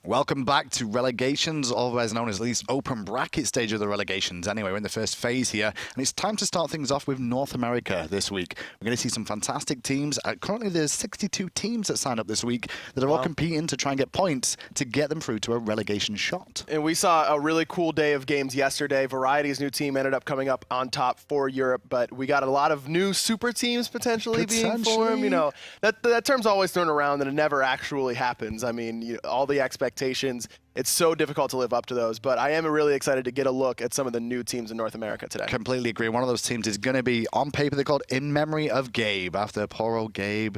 Welcome back to Relegations, otherwise known as the least open bracket stage of the Relegations. Anyway, we're in the first phase here, and it's time to start things off with North America this week. We're going to see some fantastic teams. Currently, there's 62 teams that signed up this week that are all competing to try and get points to get them through to a relegation shot. And we saw a really cool day of games yesterday. Variety's new team ended up coming up on top for Europe, but we got a lot of new super teams potentially being formed. You know, that term's always thrown around, and it never actually happens. I mean, all the expectations, it's so difficult to live up to those, but I am really excited to get a look at some of the new teams in North America today. Completely agree. One of those teams is going to be, on paper, they're called In Memory of Gabe, after poor old Gabe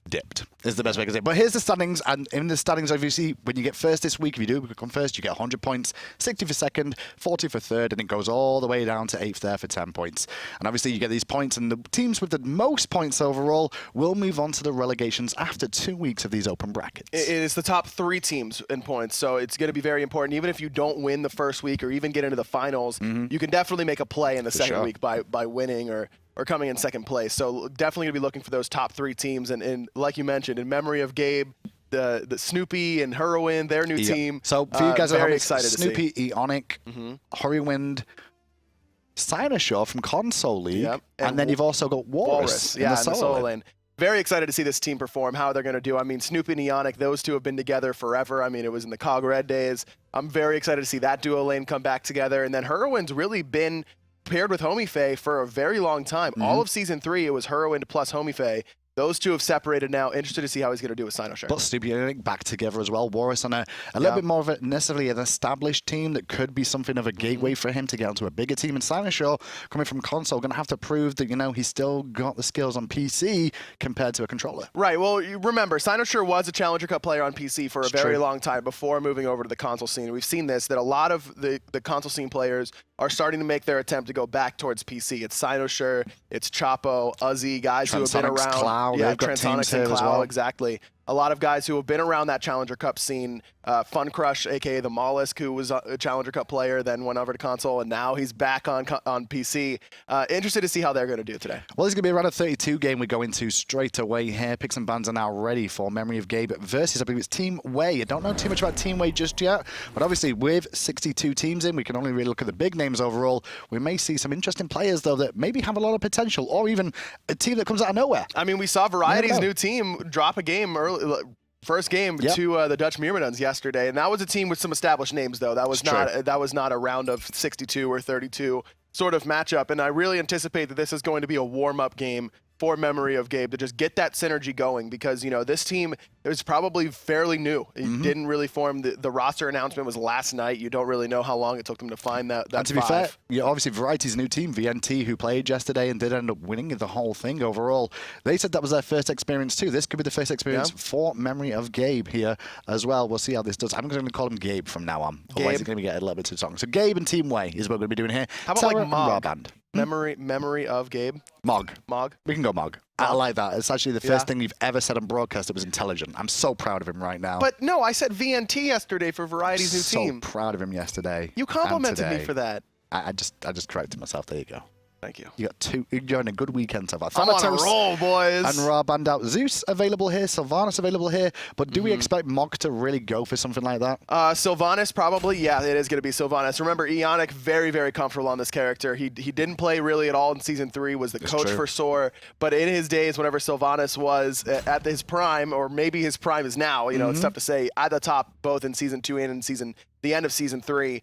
dipped, is the best way to say it. But here's the standings, and in the standings, obviously, when you get first this week, if you do become first, you get 100 points, 60 for second, 40 for third, and it goes all the way down to 8th there for 10 points. And obviously, you get these points, and the teams with the most points overall will move on to the relegations after 2 weeks of these open brackets. It is the top 3 teams in points, so it's going to be very important. Even if you don't win the first week or even get into the finals, you can definitely make a play in the second week by winning or coming in second place. So definitely going to be looking for those top 3 teams. And like you mentioned, In Memory of Gabe, the Snoopy and Hurriwind, their new team. So for you guys, very excited Snoopy, to see. Eonic, Hurriwind, Cynosure from Console League, and then you've also got Whalrus in the solo lane. Very excited to see this team perform, how they're going to do. I mean, Snoopy and Eonic, those two have been together forever. I mean, it was in the Cog Red days. I'm very excited to see that duo lane come back together. And then Hurrowind's really been paired with Homie for a very long time. All of Season 3, it was Hurriwind plus Homie. Those two have separated now. Interested to see how he's going to do with Cynosure. But Snoopy and Eonic back together as well. Whalrus on a little bit more of necessarily an established team that could be something of a gateway for him to get onto a bigger team. And Cynosure, coming from console, going to have to prove that, you know, he's still got the skills on PC compared to a controller. Right. Well, you remember, Cynosure was a Challenger Cup player on PC for a very long time before moving over to the console scene. We've seen this, that a lot of the console scene players are starting to make their attempt to go back towards PC. It's Cynosure, it's Chapo, Uzi, guys who have been around. Cloud. Yeah, Transonics and Cloud, exactly. A lot of guys who have been around that Challenger Cup scene. Fun Crush, a.k.a. the Mollusk, who was a Challenger Cup player, then went over to console, and now he's back on PC. Interested to see how they're going to do today. Well, it's going to be a round of 32 game we go into straight away here. Picks and bans are now ready for Memory of Gabe versus, I believe it's Team Way. I don't know too much about Team Way just yet, but obviously with 62 teams in, we can only really look at the big names overall. We may see some interesting players, though, that maybe have a lot of potential, or even a team that comes out of nowhere. I mean, we saw Variety's new team drop a game early. First game to the Dutch Myrmidons yesterday, and that was a team with some established names, though. That was not a round of 62 or 32 sort of matchup, and I really anticipate that this is going to be a warm-up game for Memory of Gabe to just get that synergy going, because, you know, this team is probably fairly new. It didn't really form. The roster announcement was last night. You don't really know how long it took them to find that and to be fair, obviously Variety's new team, VNT, who played yesterday and did end up winning the whole thing overall, they said that was their first experience too. This could be the first experience for Memory of Gabe here as well. We'll see how this does. I'm going to call him Gabe from now on. Otherwise it's going to get a little bit too long. So Gabe and Team Way is what we're going to be doing here. How about like Mog? Memory of Gabe? Mog. We can go Mog. I like that. It's actually the first thing you've ever said on broadcast that was intelligent. I'm so proud of him right now. But no, I said VNT yesterday for Variety's new team. So proud of him yesterday. You complimented me for that. I just corrected myself. There you go. Thank you. You got 2. You're on a good weekend so far. I'm on a roll, boys. And Ra banned out. Zeus available here. Sylvanus available here. But do we expect Mog to really go for something like that? Sylvanus probably. Yeah, it is going to be Sylvanus. Remember, Eonic very, very comfortable on this character. He didn't play really at all in Season 3. Was the coach for Soar. But in his days, whenever Sylvanus was at his prime, or maybe his prime is now, you know, it's tough to say, at the top both in Season 2 and in the end of Season 3,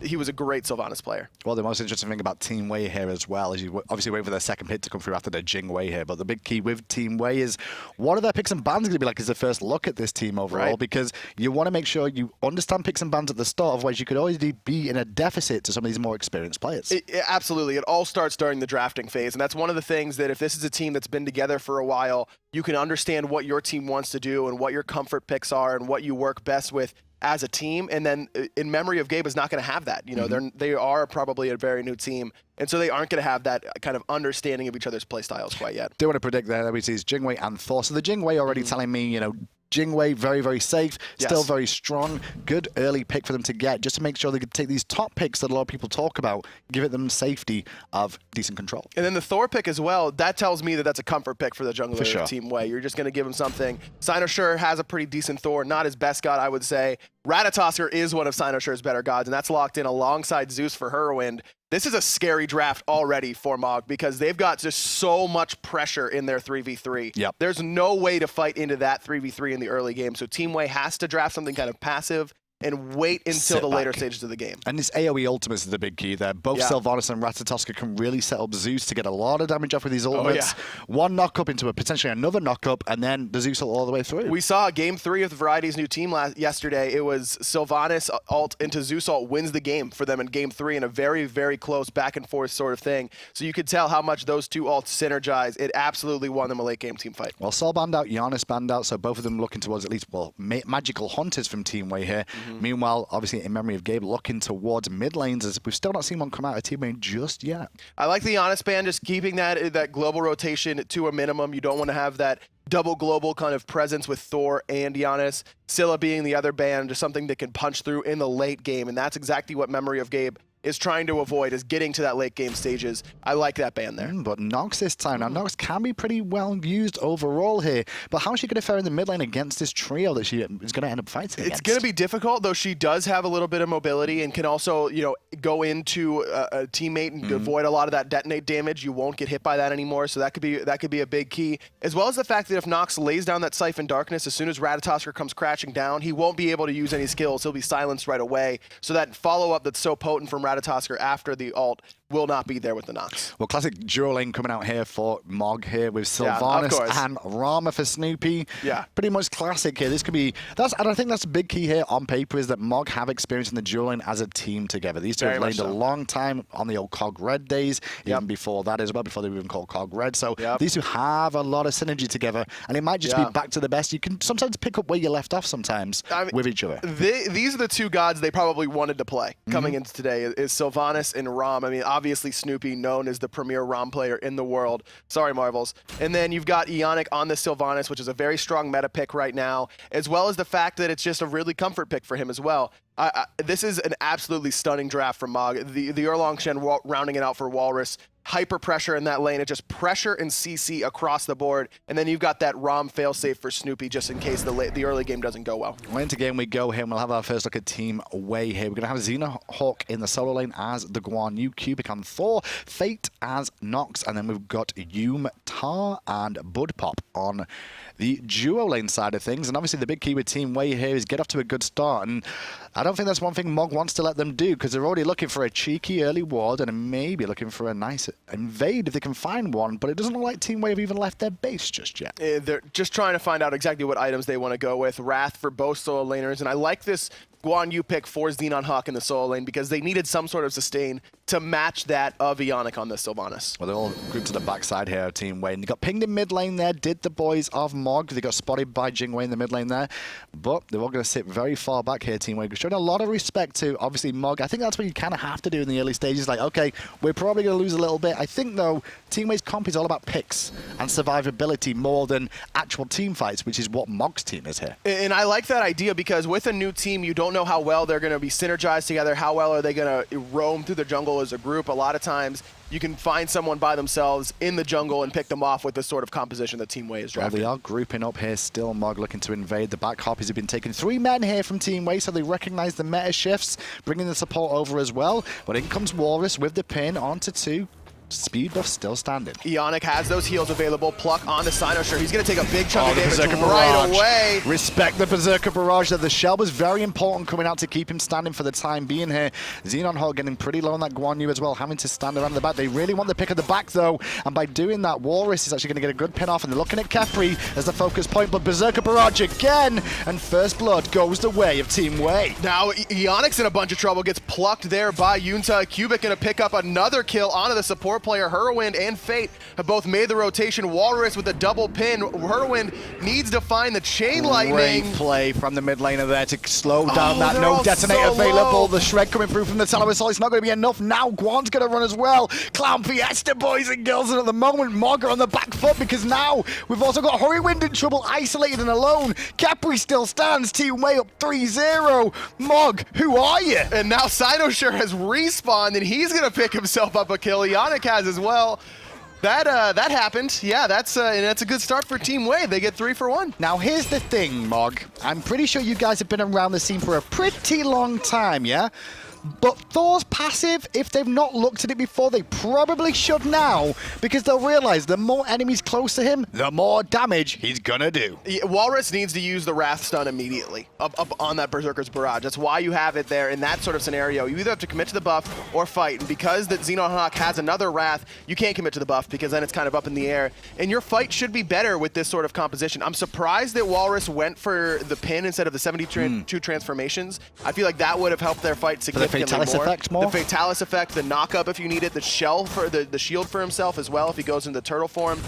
he was a great Sylvanus player. Well, the most interesting thing about Team Way here as well is you obviously wait for their second hit to come through after their Jing Way here. But the big key with Team Way is what are their picks and bans going to be like as the first look at this team overall? Because you want to make sure you understand picks and bans at the start. Otherwise, you could always be in a deficit to some of these more experienced players. Absolutely. It all starts during the drafting phase. And that's one of the things that if this is a team that's been together for a while, you can understand what your team wants to do and what your comfort picks are and what you work best with as a team. And then In Memory of Gabe is not going to have that. You know, they are probably a very new team, and so they aren't going to have that kind of understanding of each other's play styles quite yet. Do want to predict there that we see Jingwei and Thor. So the Jingwei already telling me, you know, Jingwei, very, very safe, Yes. still very strong. Good early pick for them to get, just to make sure they could take these top picks that a lot of people talk about, give it them safety of decent control. And then the Thor pick as well, that tells me that that's a comfort pick for the jungler sure. of Team Wei. You're just going to give him something. Cynosure has a pretty decent Thor, not his best god, I would say. Ratatoskr is one of Cynosure's better gods, and that's locked in alongside Zeus for Hurriwind. This is a scary draft already for Mog because they've got just so much pressure in their 3v3. Yep. There's no way to fight into that 3v3 in the early game, so Team Wei has to draft something kind of passive and wait until Sit the later back. stages of the game. And this AoE ultimates is the big key there. Both Yeah. Sylvanus and Ratatoskr can really set up Zeus to get a lot of damage off with these ultimates. yeah. One knock-up into potentially another knock-up, and then the Zeus all the way through. We saw Game 3 of the Variety's new team yesterday. It was Sylvanus ult into Zeus ult wins the game for them in Game 3 in a very, very close back-and-forth sort of thing. So you could tell how much those two ults synergize. It absolutely won them a late-game team fight. Well, Sol banned out, Giannis banned out, so both of them looking towards at least, well, magical hunters from Team Wei here. Meanwhile, obviously, in Memory of Gabe, looking towards mid lanes, as we've still not seen one come out of Team Wei just yet. I like the Giannis ban, just keeping that global rotation to a minimum. You don't want to have that double global kind of presence with Thor and Giannis. Scylla being the other ban, just something that can punch through in the late game, and that's exactly what Memory of Gabe is trying to avoid, is getting to that late game stages. I like that ban there. But Nox this time. Now, Nox can be pretty well used overall here, but how is she going to fare in the mid lane against this trio that she is going to end up fighting against? It's going to be difficult, though she does have a little bit of mobility and can also, go into a teammate and avoid a lot of that detonate damage. You won't get hit by that anymore, so that could be a big key. As well as the fact that if Nox lays down that Siphon Darkness, as soon as Ratatoskr comes crashing down, he won't be able to use any skills. He'll be silenced right away. So that follow-up that's so potent from Ratatoskr after the ult will not be there with the Nox. Well, classic duo lane coming out here for Mog here with Sylvanus and Rama for Snoopy. Yeah. Pretty much classic here. This could be, and I think that's a big key here on paper, is that Mog have experience in the duo lane as a team together. These two have laid a long time on the old Cog Red days, even before that as well, before they were even called Cog Red. So these two have a lot of synergy together, and it might just be back to the best. You can sometimes pick up where you left off sometimes with each other. These are the two gods they probably wanted to play coming into today, is Sylvanus and Ram. I mean, obviously Snoopy, known as the premier Ram player in the world. Sorry, Marvels. And then you've got Eonic on the Sylvanus, which is a very strong meta pick right now, as well as the fact that it's just a really comfort pick for him as well. This is an absolutely stunning draft from Mog. The Erlang Shen rounding it out for Whalrus. Hyper pressure in that lane. It's just pressure and CC across the board. And then you've got that Ram failsafe for Snoopy just in case the early game doesn't go well. Well, into game we go here, and we'll have our first look at Team Wei here. We're going to have XenonHawk in the solo lane as the Guan, Yu Cubic on Thor, Fate as Nox, and then we've got YoomTah and Budpop on the duo lane side of things. And obviously the big key with Team Wei here is get off to a good start. And I don't think that's one thing Mog wants to let them do, because they're already looking for a cheeky early ward and maybe looking for a nice invade if they can find one, but it doesn't look like Team Wei have even left their base just yet. They're just trying to find out exactly what items they want to go with. Wrath for both solo laners, and I like this Guan Yu pick for XenonHawk in the solo lane because they needed some sort of sustain to match that of Eonic on the Sylvanus. Well, they're all grouped to the backside here of Team Wei. And they got pinged in mid lane there, did the boys of Mog. They got spotted by Jing Wei in the mid lane there. But they're all going to sit very far back here, Team Wei. Showing a lot of respect to, obviously, Mog. I think that's what you kind of have to do in the early stages. Like, okay, we're probably going to lose a little bit. I think, though, Team Wei's comp is all about picks and survivability more than actual team fights, which is what Mog's team is here. And I like that idea because with a new team, you don't know how well they're going to be synergized together. How well are they going to roam through the jungle as a group? A lot of times, you can find someone by themselves in the jungle and pick them off with the sort of composition that Team Wei is drafting. Well, they are grouping up here still. Mog looking to invade. The back hoppies have been taking 3 men here from Team Wei, so they recognize the meta shifts, bringing the support over as well. But in comes Whalrus with the pin onto 2. Speed buff still standing. Eonic has those heals available. Pluck onto Cynosure. He's going to take a big chunk of damage Berserker right Barrage. away. Respect the Berserker Barrage. The shell was very important coming out to keep him standing for the time being here. XenonHawk getting pretty low on that Guan Yu as well, having to stand around the back. They really want the pick at the back though, and by doing that, Whalrus is actually going to get a good pin off, and they're looking at Khepri as the focus point, but Berserker Barrage again, and first blood goes the way of Team Wei. Now, Eonic's in a bunch of trouble, gets plucked there by YoomTah. Cubic going to pick up another kill onto the support Thor player, Hurriwind and Fate have both made the rotation. Whalrus with a double pin. Hurriwind needs to find the chain lightning. Great play from the mid laner there to slow down that. they're No all detonator so available. low. The shred coming through from the Tower Assault. It's not going to be enough. Now Guan's going to run as well. Clown Fiesta, boys and girls. And at the moment, Mog are on the back foot because now we've also got Hurriwind in trouble, isolated and alone. Khepri still stands. Team way up 3-0. Mog, who are you? And now Cynosure has respawned, and he's going to pick himself up a kill. Eonic has as well. That happened. Yeah, that's a good start for Team Way. They get 3 for 1. Now, here's the thing, Mog. I'm pretty sure you guys have been around the scene for a pretty long time, yeah? But Thor's passive, if they've not looked at it before, they probably should now, because they'll realize the more enemies close to him, the more damage he's gonna do. Yeah, Whalrus needs to use the Wrath Stun immediately up on that Berserker's Barrage. That's why you have it there in that sort of scenario. You either have to commit to the buff or fight, and because that XenonHawk has another Wrath, you can't commit to the buff because then it's kind of up in the air, and your fight should be better with this sort of composition. I'm surprised that Whalrus went for the pin instead of the 72 transformations. I feel like that would have helped their fight significantly. The Fatalis effect more? The Fatalis effect, the knock-up if you need it, the shell for the shield for himself as well if he goes into turtle form.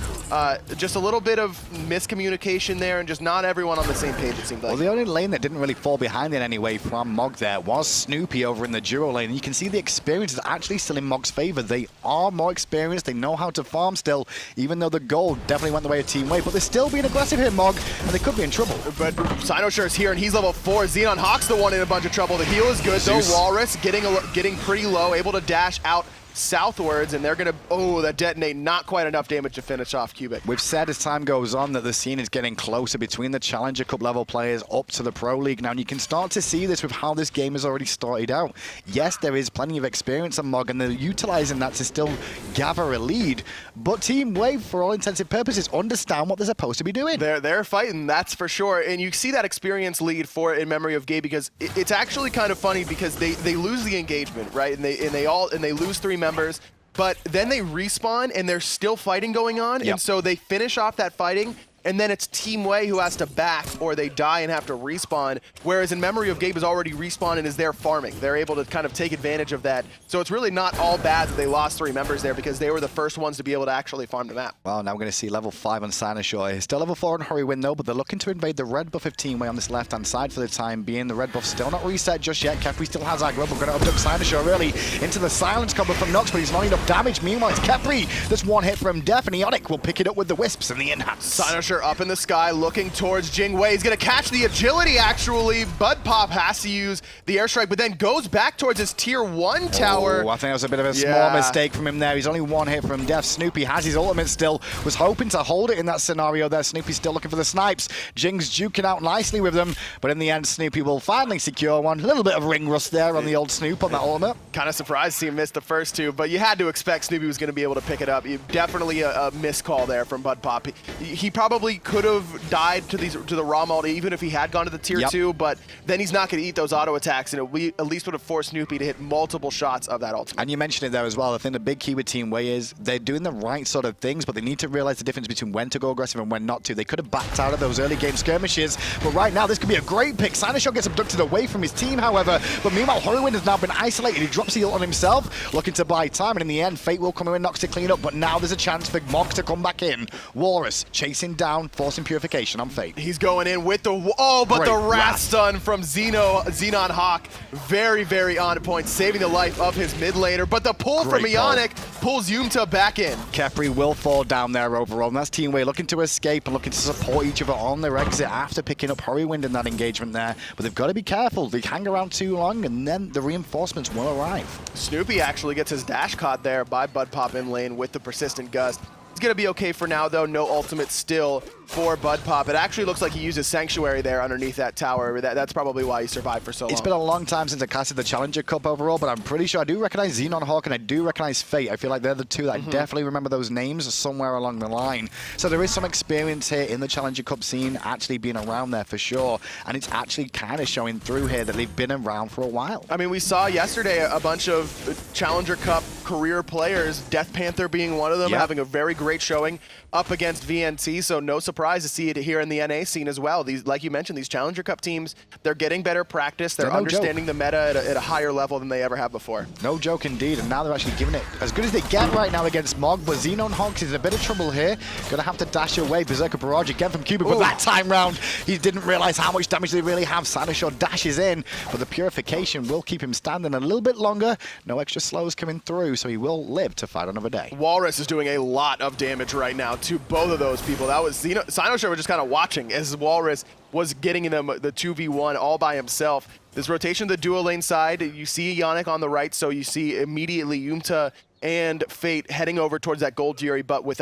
Just a little bit of miscommunication there, and just not everyone on the same page, it seemed like. Well, the only lane that didn't really fall behind in any way from Mog there was Snoopy over in the duo lane. And you can see the experience is actually still in Mog's favor. They are more experienced. They know how to farm still, even though the gold definitely went the way of Team Way. But they're still being aggressive here, Mog, and they could be in trouble. But Cynosure is here, and he's level 4. XenonHawk's the one in a bunch of trouble. The heal is good, though. Zeus. Whalrus getting pretty low, able to dash out southwards, and they're gonna, that detonate, not quite enough damage to finish off Cubic. We've said as time goes on that the scene is getting closer between the Challenger Cup level players up to the Pro League now, and you can start to see this with how this game has already started out. Yes, there is plenty of experience on Mog, and they're utilizing that to still gather a lead, but Team Wave, for all intents and purposes, understand what they're supposed to be doing. They're fighting, that's for sure, and you see that experience lead for In Memory of Gabe, because it's actually kind of funny because they lose the engagement, right? And they lose 3 members, but then they respawn and there's still fighting going on, and so they finish off that fighting, and then it's Team Way who has to back, or they die and have to respawn, whereas In Memory of Gabe is already respawned and is there farming. They're able to kind of take advantage of that. So it's really not all bad that they lost 3 members there, because they were the first ones to be able to actually farm the map. Well, now we're going to see level 5 on Cynosure. Still level 4 on Hurriwind though, but they're looking to invade the red buff of Team Way on this left-hand side for the time being. The red buff still not reset just yet. Khepri still has aggro, but we're going to abduct Cynosure really into the silence combo from Nox, but he's not enough damage. Meanwhile, it's Khepri. That's one hit from Def, and Eonic will pick it up with the wisps and the enhance. Cynosure up in the sky, looking towards Jing Wei. He's going to catch the agility, actually. Budpop has to use the airstrike, but then goes back towards his tier 1 tower. Oh, I think that was a bit of a small mistake from him there. He's only one hit from Def. Snoopy has his ultimate still. Was hoping to hold it in that scenario there. Snoopy's still looking for the snipes. Jing's duking out nicely with them, but in the end, Snoopy will finally secure one. A little bit of ring rust there on the old Snoop on that ultimate. Kind of surprised to see him miss the first 2, but you had to expect Snoopy was going to be able to pick it up. Definitely a miscall there from Budpop. He probably could have died to the Rama ult even if he had gone to the tier 2, but then he's not going to eat those auto attacks, and it at least would have forced Snoopy to hit multiple shots of that ultimate. And you mentioned it there as well. I think the big key with Team Way is they're doing the right sort of things, but they need to realize the difference between when to go aggressive and when not to. They could have backed out of those early game skirmishes, but right now this could be a great pick. Cynosure gets abducted away from his team, however, but meanwhile Hurriwind has now been isolated. He drops the ult on himself, looking to buy time, and in the end Fate will come in, Nox to clean up, but now there's a chance for Mog to come back in. Whalrus chasing down, forcing purification on Fate. He's going in with the the Wrath Stun from XenonHawk, very, very on point, saving the life of his mid laner, but the pull from Eonic pulls YoomTah back in. Khepri will fall down there overall, and that's Team Way looking to escape and looking to support each other on their exit after picking up Hurriwind in that engagement there, but they've got to be careful. They hang around too long and then the reinforcements will arrive. Snoopy actually gets his dash caught there by Budpop in lane with the Persistent Gust. He's going to be okay for now, though. No ultimate still for Budpop. It actually looks like he uses Sanctuary there underneath that tower. That's probably why he survived for so long. It's been a long time since I casted the Challenger Cup overall, but I'm pretty sure I do recognize XenonHawk and I do recognize Fate. I feel like they're the two that I definitely remember those names somewhere along the line. So there is some experience here in the Challenger Cup scene, actually being around there for sure, and it's actually kind of showing through here that they've been around for a while. I mean, we saw yesterday a bunch of Challenger Cup career players, Death Panther being one of them, having a very great showing up against VNT, so no surprise surprised to see it here in the NA scene as well. These, like you mentioned, these Challenger Cup teams, they're getting better practice. They're understanding the meta at a higher level than they ever have before. No joke indeed, and now they're actually giving it as good as they get right now against Mog, but XenonHawk is in a bit of trouble here. Gonna have to dash away. Berserker Barrage again from Cubic, but that time round, he didn't realize how much damage they really have. Cynosure dashes in, but the Purification will keep him standing a little bit longer. No extra slows coming through, so he will live to fight another day. Whalrus is doing a lot of damage right now to both of those people. That was Cynosure was just kind of watching as Whalrus was getting them the 2v1 all by himself. This rotation to the dual lane side, you see Eonic on the right, so you see immediately YoomTah and Fate heading over towards that Gold Fury, but with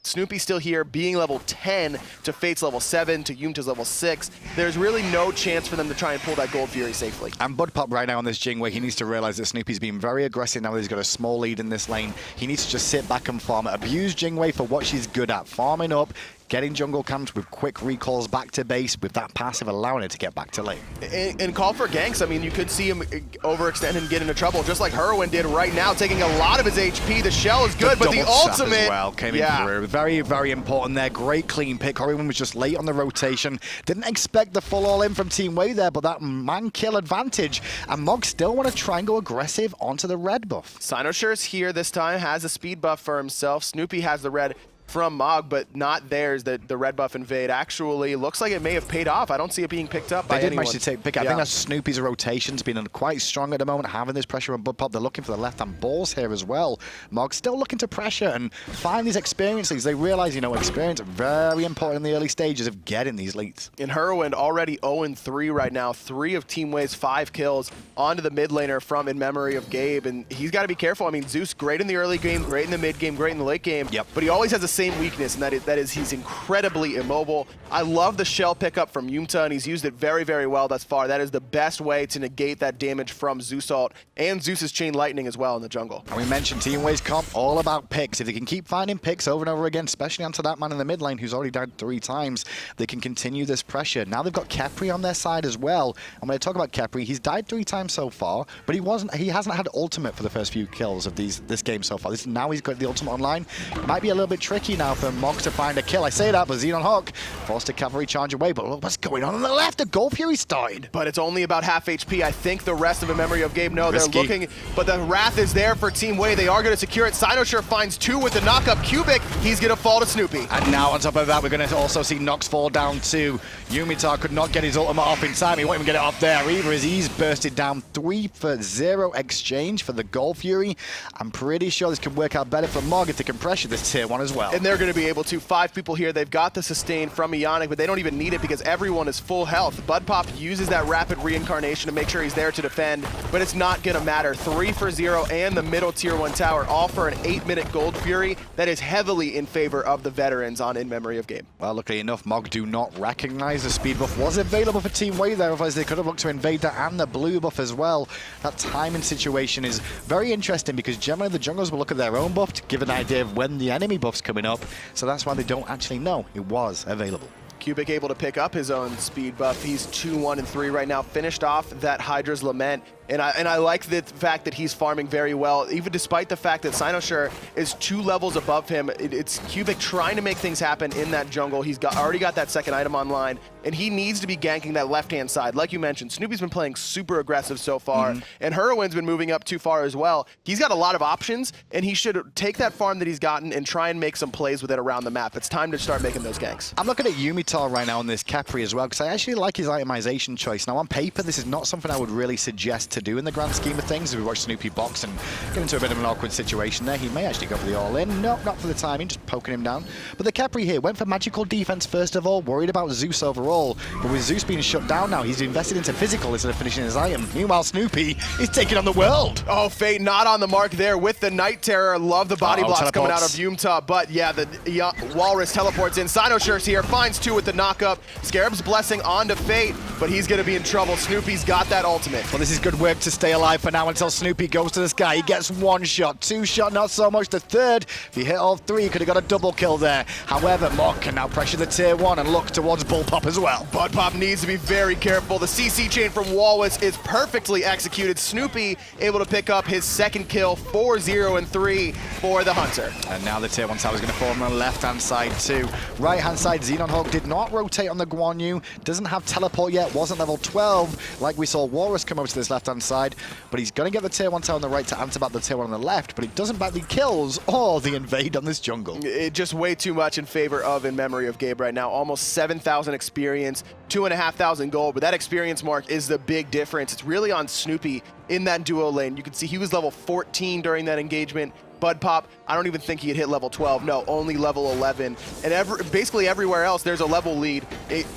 Snoopy still here, being level 10 to Fate's level 7 to YoomTah's level 6, there's really no chance for them to try and pull that Gold Fury safely. And Budpop right now on this Jing, where he needs to realize that Snoopy's being very aggressive now that he's got a small lead in this lane. He needs to just sit back and farm, abuse Jingwei for what she's good at, farming up, getting jungle camps with quick recalls back to base, with that passive allowing it to get back to lane. And call for ganks. I mean, you could see him overextend and get into trouble, just like Hurriwind did right now, taking a lot of his HP. The shell is good, but the ultimate as well came in through. Very, very important there. Great clean pick. Hurriwind was just late on the rotation. Didn't expect the full all-in from Team Wei there, but that man-kill advantage. And Mog still want to try and go aggressive onto the red buff. Cynosure's here this time, has a speed buff for himself. Snoopy has the red from Mog, but not theirs. The red buff invade actually looks like it may have paid off. I don't see it being picked up by anyone. They did manage to take pick. I think that's Snoopy's rotation's been quite strong at the moment, having this pressure on Budpop. They're looking for the left-hand balls here as well. Mog's still looking to pressure and find these experiences. They realize, experience very important in the early stages of getting these leads. In Hurriwind, already 0-3 right now. 3 of Team Wei's 5 kills onto the mid laner from In Memory of Gabe, and he's got to be careful. I mean, Zeus, great in the early game, great in the mid game, great in the late game, but he always has the same weakness, and that is he's incredibly immobile. I love the shell pickup from YoomTah, and he's used it very, very well thus far. That is the best way to negate that damage from Zeus ult and Zeus's Chain Lightning as well in the jungle. And we mentioned Team Wei's comp, all about picks. If they can keep finding picks over and over again, especially onto that man in the mid lane who's already died 3 times, they can continue this pressure. Now they've got Khepri on their side as well. I'm going to talk about Khepri. He's died 3 times so far, but he hasn't had ultimate for the first few kills of this game so far. Now he's got the ultimate online. It might be a little bit tricky now for Mog to find a kill. I say that, but XenonHawk forced a cavalry charge away. But look what's going on the left. The Gold Fury started. But it's only about half HP. I think the rest of A Memory of Gabe, no, they're looking. But the Wrath is there for Team Wei. They are going to secure it. Cynosure finds 2 with the knock-up. Cubic, he's going to fall to Snoopy. And now on top of that, we're going to also see Nox fall down too. YoomTah could not get his ultimate off in time. He won't even get it off there either, as he's bursted down 3-for-0 exchange for the Gold Fury. I'm pretty sure this could work out better for Mog if they can pressure this tier 1 as well. And they're going to be able to. 5 people here. They've got the sustain from Eonic, but they don't even need it because everyone is full health. Budpop uses that rapid reincarnation to make sure he's there to defend, but it's not going to matter. 3-for-0 and the middle tier 1 tower, all for an 8-minute Gold Fury that is heavily in favor of the veterans on In Memory of Gabe. Well, luckily enough, Mog do not recognize the speed buff was available for Team Wei there, otherwise they could have looked to invade that and the blue buff as well. That timing situation is very interesting because generally the junglers will look at their own buff to give an idea of when the enemy buff's coming up, so that's why they don't actually know it was available. Cubic able to pick up his own speed buff. He's 2-1-3 right now, finished off that Hydra's Lament. And I like the fact that he's farming very well, even despite the fact that Cynosure is 2 levels above him. It's Cubic trying to make things happen in that jungle. He's already got that second item online, and he needs to be ganking that left-hand side. Like you mentioned, Snoopy's been playing super aggressive so far, and Hurriwind's been moving up too far as well. He's got a lot of options, and he should take that farm that he's gotten and try and make some plays with it around the map. It's time to start making those ganks. I'm looking at YoomTah right now on this Khepri as well, because I actually like his itemization choice. Now, on paper, this is not something I would really suggest to do in the grand scheme of things. If we watch Snoopy box and get into a bit of an awkward situation there, he may actually go for the all-in. No, not for the timing, just poking him down. But the Khepri here went for magical defense first of all, worried about Zeus overall. But with Zeus being shut down now, he's invested into physical instead of finishing his item. Meanwhile, Snoopy is taking on the world. Oh, Fate not on the mark there with the Night Terror. Love the body blocks coming out of YoomTah. But yeah, the Whalrus teleports in. Cynosure's here, finds 2 2 with the knock-up. Scarab's Blessing onto Fate, but he's going to be in trouble. Snoopy's got that ultimate. Well, this is good work to stay alive for now until Snoopy goes to the sky. He gets 1 shot, 2 shot, not so much. The third, if he hit all 3, he could have got a double kill there. However, Mog can now pressure the tier 1 and look towards Budpop as well. Budpop needs to be very careful. The CC chain from Whalrus is perfectly executed. Snoopy able to pick up his 2nd kill, 4-0 and 3 for the Hunter. And now the tier 1 tower is going to form on the left-hand side too. Right-hand side, XenonHawk did not rotate on the Guan Yu, doesn't have teleport yet, wasn't level 12, like we saw Whalrus come over to this left-hand side, but he's going to get the tier 1 tower on the right to answer back the tier 1 on the left, but it doesn't back the kills or the invade on this jungle. It just way too much in favor of In Memory of Gabe right now. Almost 7,000 experience, 2,500 gold, but that experience mark is the big difference. It's really on Snoopy in that duo lane. You can see he was level 14 during that engagement. Budpop, I don't even think he had hit level 12. No, only level 11. And basically everywhere else, there's a level lead,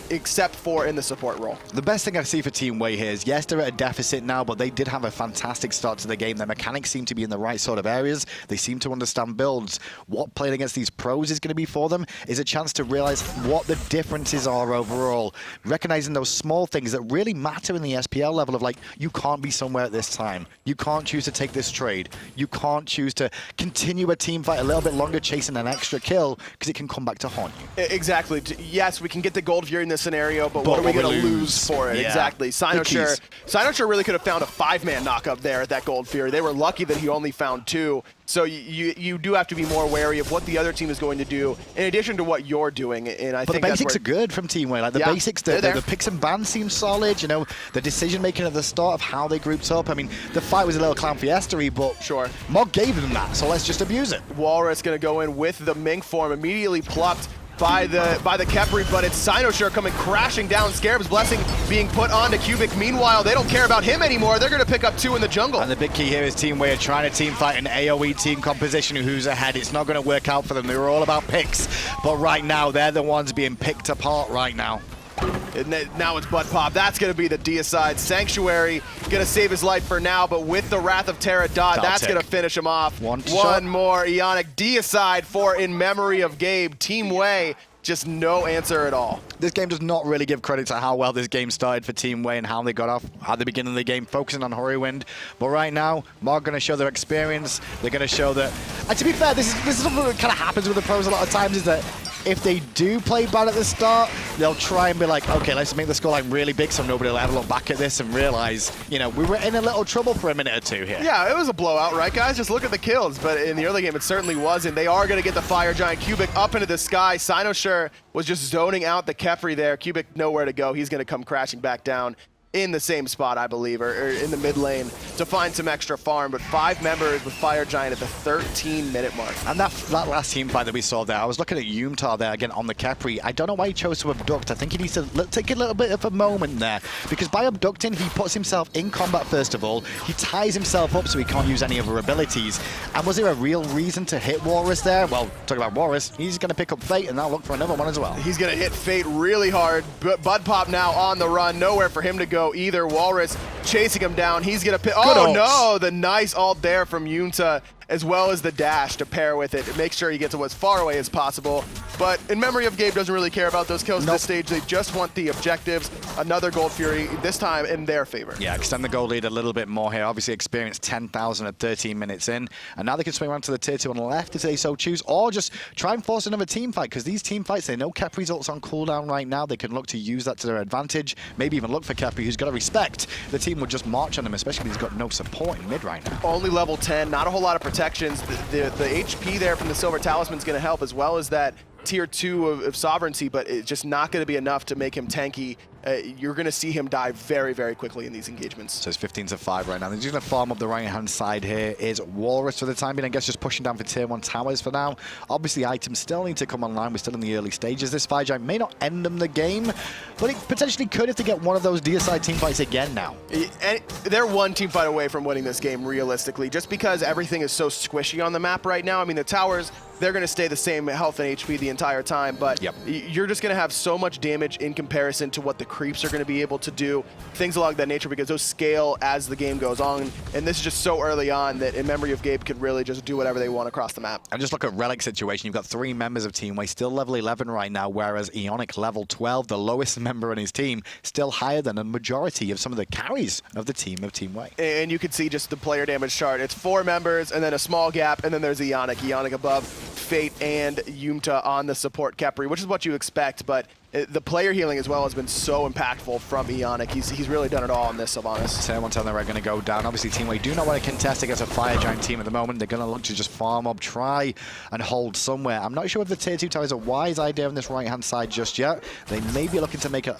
except for in the support role. The best thing I see for Team Wei here is, yes, they're at a deficit now, but they did have a fantastic start to the game. Their mechanics seem to be in the right sort of areas. They seem to understand builds. What playing against these pros is going to be for them is a chance to realize what the differences are overall. Recognizing those small things that really matter in the SPL level of, like, you can't be somewhere at this time. You can't choose to take this trade. You can't choose to continue a team fight a little bit longer chasing an extra kill because it can come back to haunt you. Exactly. Yes, we can get the gold Fury in this scenario, but what are we going to lose for it? Yeah. Exactly. Cynosure really could have found a 5-man knockup there at that gold Fury. They were lucky that he only found 2. So you do have to be more wary of what the other team is going to do in addition to what you're doing. And I think the basics are good from Team Wei. Like the basics, the picks and bans seem solid. You know, the decision making at the start of how they grouped up. I mean, the fight was a little clown fiesta-y, but sure, Mog gave them that. So let's just abuse it. Whalrus going to go in with the Mink form, immediately plucked by the Khepri, but it's Cynosure coming crashing down. Scarab's Blessing being put onto Cubic. Meanwhile, they don't care about him anymore. They're going to pick up 2 in the jungle. And the big key here is Team Wei are trying to team fight an AoE team composition who's ahead. It's not going to work out for them. They were all about picks, but right now they're the ones being picked apart right now. And now it's Budpop. That's going to be the deicide. Sanctuary going to save his life for now, but with the Wrath of Terra dot, that's going to finish him off. One more Eonic deicide for In Memory of Gabe. Team Wei, just no answer at all. This game does not really give credit to how well this game started for Team Wei and how they got off at the beginning of the game, focusing on Hurriwind. But right now, Mog going to show their experience. They're going to show that. And to be fair, this is something that kind of happens with the pros a lot of times, is that if they do play bad at the start, they'll try and be like, okay, let's make the scoreline really big so nobody will ever look back at this and realize, you know, we were in a little trouble for a minute or 2 here. Yeah, it was a blowout, right, guys? Just look at the kills. But in the early game, it certainly wasn't. They are going to get the Fire Giant Cubic up into the sky. Cynosure was just zoning out the Khepri there. Cubic nowhere to go. He's going to come crashing back down in the same spot, I believe, or in the mid lane to find some extra farm. But 5 members with Fire Giant at the 13-minute mark. And that last team fight that we saw there, I was looking at YoomTah there again on the Khepri. I don't know why he chose to abduct. I think he needs to take a little bit of a moment there, because by abducting, he puts himself in combat first of all. He ties himself up so he can't use any other abilities. And was there a real reason to hit Whalrus there? Well, talking about Whalrus, he's going to pick up Fate and now look for another one as well. He's going to hit Fate really hard. Budpop now on the run. Nowhere for him to go either. Whalrus chasing him down. He's going to pick. Oh, no. The nice ult there from YoomTah, as well as the dash to pair with it. Make sure he gets as far away as possible. But In Memory of Gabe doesn't really care about those kills at this stage. They just want the objectives. Another Gold Fury, this time in their favor. Yeah, extend the gold lead a little bit more here. Obviously experienced 10,000 at 13 minutes in. And now they can swing around to the tier 2 on the left if they so choose, or just try and force another team fight, because these team fights, they know Khepri's ult's on cooldown right now. They can look to use that to their advantage. Maybe even look for Khepri, who's got to respect the team would just march on him, especially if he's got no support in mid right now. Only level 10, not a whole lot of protections. The HP there from the Silver Talisman is going to help, as well as that tier 2 of sovereignty, but it's just not going to be enough to make him tanky. You're going to see him die very, very quickly in these engagements. So it's 15-5 right now. They're just going to farm up the right-hand side here. Is Whalrus for the time being, I guess, just pushing down for tier 1 towers for now. Obviously, items still need to come online. We're still in the early stages. This Fire Giant may not end them the game, but it potentially could if they get one of those deicide team fights again now. And they're one team fight away from winning this game, realistically, just because everything is so squishy on the map right now. I mean, the towers they're going to stay the same health and HP the entire time, but you're just going to have so much damage in comparison to what the creeps are going to be able to do, things along that nature, because those scale as the game goes on, and this is just so early on that In Memory of Gabe could really just do whatever they want across the map. And just look at Relic's situation. You've got 3 members of Team Way still level 11 right now, whereas Eonic level 12, the lowest member on his team, still higher than a majority of some of the carries of the team of Team Way. And you can see just the player damage chart. It's 4 members and then a small gap, and then there's Eonic. Eonic above Fate and YoomTah on the support Khepri, which is what you expect, but the player healing as well has been so impactful from Eonic. He's really done it all in this Sylvanus. Tier 1 they're going to go down. Obviously, Team Way do not want to contest against a Fire Giant team at the moment. They're going to look to just farm up, try and hold somewhere. I'm not sure if the Tier 2 tower is a wise idea on this right-hand side just yet. They may be looking to make a,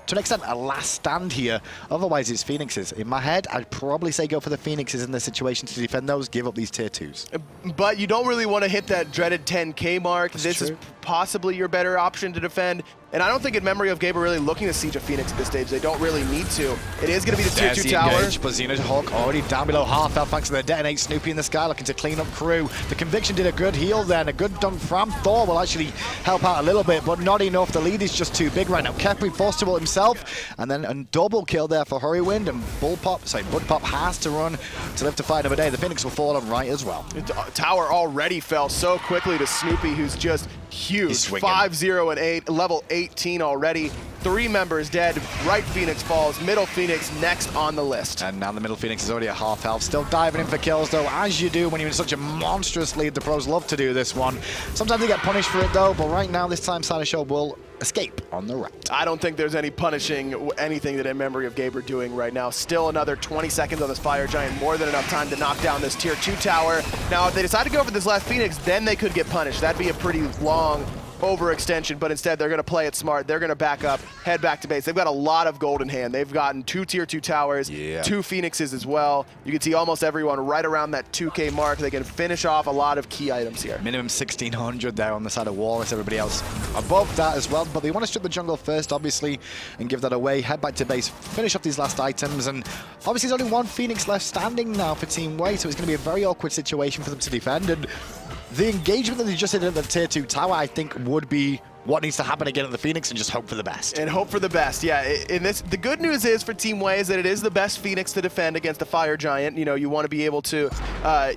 to an extent, a last stand here. Otherwise, it's Phoenixes. In my head, I'd probably say go for the Phoenixes in this situation to defend those, give up these Tier 2s. But you don't really want to hit that dreaded 10k mark. This is possibly your better option to defend. And I don't think In Memory of Gabe are really looking to siege a Phoenix at this stage. They don't really need to. It is going to be the Tier 2 tower. But XenonHawk already down below half health thanks to the detonate. Snoopy in the sky looking to clean up crew. The Conviction did a good heal there, and a good dunk from Thor will actually help out a little bit, but not enough. The lead is just too big right now. Khepri forced to ult himself, and then a double kill there for Hurriwind, and Budpop has to run to live to fight another day. The Phoenix will fall on right as well. Tower already fell so quickly to Snoopy, who's just huge. 5-0 and 8, level 18 already. 3 members dead. Right Phoenix falls. Middle Phoenix next on the list. And now the middle Phoenix is already at half health. Still diving in for kills though, as you do when you're in such a monstrous lead. The pros love to do this one. Sometimes they get punished for it though, but right now this time Cynosure will escape on the right. I don't think there's any punishing anything that In Memory of Gabe are doing right now. Still another 20 seconds on this Fire Giant. More than enough time to knock down this Tier 2 tower. Now if they decide to go for this last Phoenix, then they could get punished. That'd be a pretty long overextension, but instead they're going to play it smart. They're going to back up, head back to base. They've got a lot of gold in hand. They've gotten 2 Tier 2 towers, 2 Phoenixes as well. You can see almost everyone right around that 2k mark. They can finish off a lot of key items here. Minimum 1600 there on the side of Whalrus. Everybody else above that as well, but they want to strip the jungle first, obviously, and give that away. Head back to base, finish off these last items, and obviously there's only 1 Phoenix left standing now for Team Way, so it's going to be a very awkward situation for them to defend, and the engagement that they just did at the Tier 2 tower, I think, would be what needs to happen again at the Phoenix, and just hope for the best. And hope for the best, yeah. In this, the good news is for Team Way is that it is the best Phoenix to defend against the Fire Giant. You know, you want to be able to,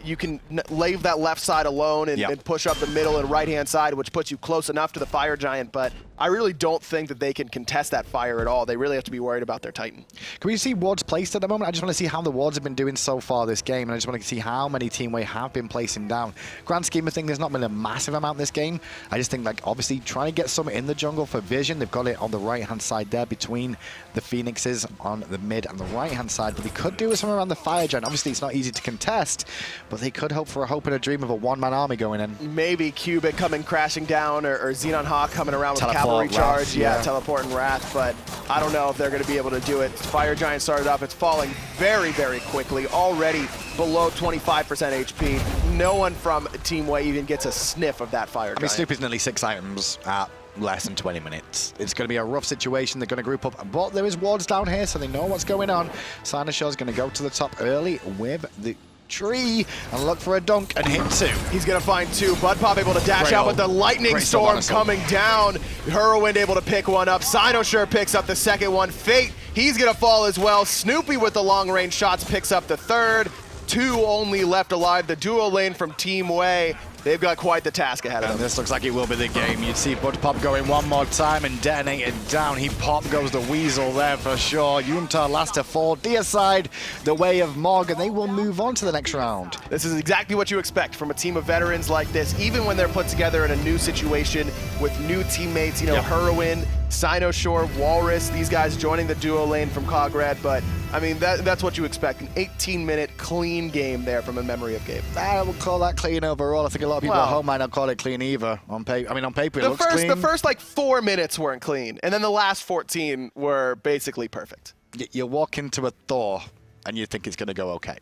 you can leave that left side alone and push up the middle and right-hand side, which puts you close enough to the Fire Giant, but I really don't think that they can contest that fire at all. They really have to be worried about their Titan. Can we see wards placed at the moment? I just want to see how the wards have been doing so far this game, and I just want to see how many Team Way have been placing down. Grand scheme of things, there's not been a massive amount this game. I just think, like, obviously trying to get some in the jungle for vision. They've got it on the right-hand side there between the Phoenixes on the mid and the right-hand side, but they could do it somewhere around the Fire Giant. Obviously, it's not easy to contest, but they could hope for a hope and a dream of a one-man army going in. Maybe Cubit coming crashing down, or XenonHawk coming around with cavalry charge. Yeah, teleport and Wrath, but I don't know if they're going to be able to do it. Fire Giant started up. It's falling very, very quickly. Already below 25% HP. No one from Team Way even gets a sniff of that Fire Giant. I mean, Snoopy's nearly 6 items at less than 20 minutes. It's going to be a rough situation. They're going to group up, but there is wards down here, so they know what's going on. Cynosure's going to go to the top early with the tree and look for a dunk and hit 2. He's going to find 2. Budpop able to dash out with the lightning storm coming down. Hurriwind able to pick one up. Cynosure picks up the second one. Fate, he's going to fall as well. Snoopy with the long range shots picks up the third. 2 only left alive. The duo lane from Team Way. They've got quite the task ahead of them. And this looks like it will be the game. You'd see Budpop going one more time and detonate it down. He pop goes the Weasel there for sure. YoomTah last to fall. Deicide the way of Mog, and they will move on to the next round. This is exactly what you expect from a team of veterans like this, even when they're put together in a new situation with new teammates. You know, Hurriwind, Cynosure, Whalrus, these guys joining the duo lane from Cogred, but I mean, that's what you expect. An 18-minute clean game there from In Memory of Gabe. I would call that clean overall. I think a lot of people at home might not call it clean either. On paper, I mean, on paper it looks clean. The first like 4 minutes weren't clean, and then the last 14 were basically perfect. You walk into a Thor, and you think it's going to go okay.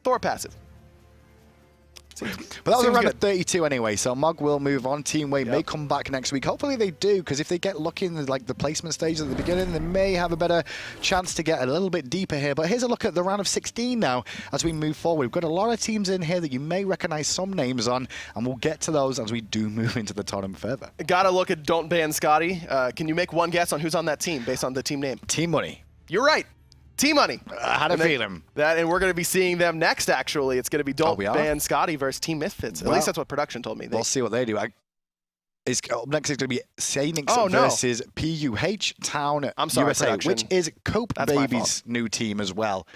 Thor passive. But that was around at 32 anyway, so Mog will move on. Team Way may come back next week. Hopefully they do, because if they get lucky in the placement stage at the beginning, they may have a better chance to get a little bit deeper here. But here's a look at the round of 16 now as we move forward. We've got a lot of teams in here that you may recognize some names on, and we'll get to those as we do move into the tournament further. Gotta look at Don't Ban Scotty. Can you make one guess on who's on that team based on the team name? Team Money. You're right. Team Money. I had a feeling. And we're going to be seeing them next, actually. It's going to be Don't Ban Scotty versus Team Misfits. At least that's what production told me. We'll see what they do. Up next is going to be XenonHawk versus PUH Town USA, which is Cope Baby's new team as well.